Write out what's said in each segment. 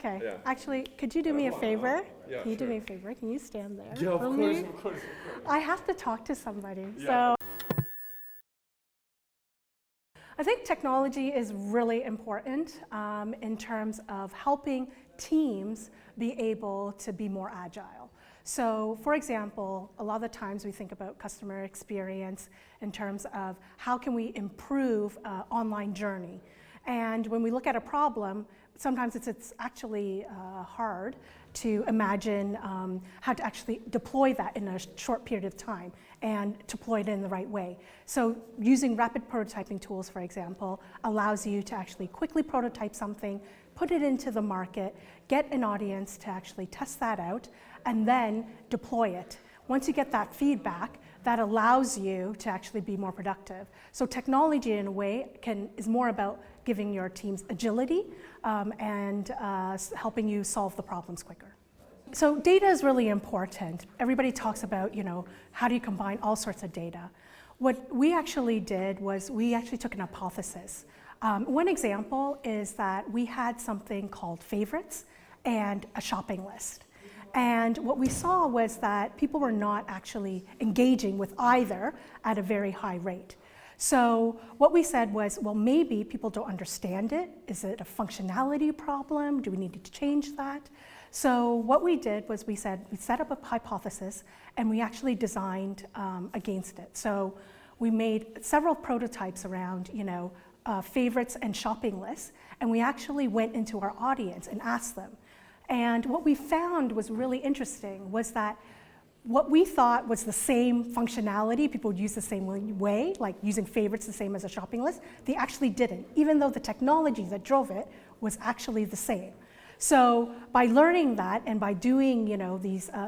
Okay. Yeah. Actually, could you do me a favor? Yeah, Can you do sure. me a favor? Can you stand there? Yeah, of for course, me? of course, of course. I have to talk to somebody. Yeah. So I think technology is really important in terms of helping teams be able to be more agile. So for example, a lot of the times we think about customer experience in terms of how can we improve online journey. And when we look at a problem, sometimes it's actually hard to imagine how to actually deploy that in a short period of time and deploy it in the right way. So using rapid prototyping tools, for example, allows you to actually quickly prototype something, put it into the market, get an audience to actually test that out, and then deploy it. Once you get that feedback, that allows you to actually be more productive. So technology, in a way, is more about giving your teams agility and helping you solve the problems quicker. So data is really important. Everybody talks about, how do you combine all sorts of data? What we actually did was we actually took an hypothesis. One example is that we had something called favorites and a shopping list. And what we saw was that people were not actually engaging with either at a very high rate. So what we said was, well, maybe people don't understand it. Is it a functionality problem? Do we need to change that? So what we did was we set up a hypothesis and we actually designed against it. So we made several prototypes around, favorites and shopping lists, and we actually went into our audience and asked them. And what we found was really interesting was that what we thought was the same functionality, people would use the same way, like using favorites the same as a shopping list, they actually didn't, even though the technology that drove it was actually the same. So by learning that and by doing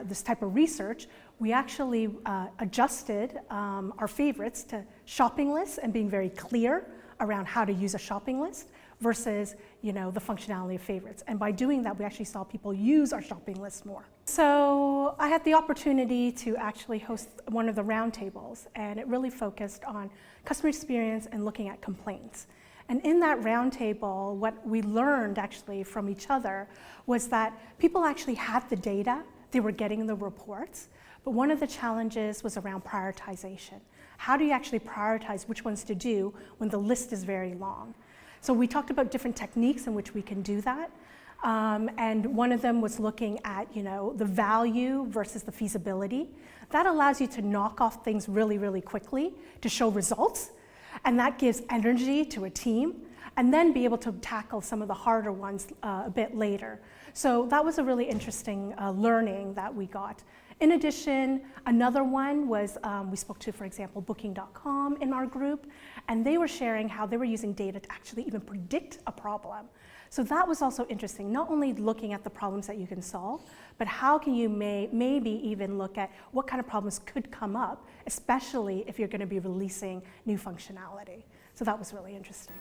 this type of research, we actually adjusted our favorites to shopping lists and being very clear around how to use a shopping list versus the functionality of favorites. And by doing that, we actually saw people use our shopping list more. So I had the opportunity to actually host one of the roundtables, and it really focused on customer experience and looking at complaints. And in that roundtable, what we learned actually from each other was that people actually had the data, they were getting the reports, but one of the challenges was around prioritization. How do you actually prioritize which ones to do when the list is very long? So we talked about different techniques in which we can do that. And one of them was looking at the value versus the feasibility. That allows you to knock off things really, really quickly to show results. And that gives energy to a team, and then be able to tackle some of the harder ones a bit later. So that was a really interesting learning that we got. In addition, another one was we spoke to, for example, Booking.com in our group, and they were sharing how they were using data to actually even predict a problem. So that was also interesting, not only looking at the problems that you can solve, but how can you maybe even look at what kind of problems could come up, especially if you're going to be releasing new functionality. So that was really interesting.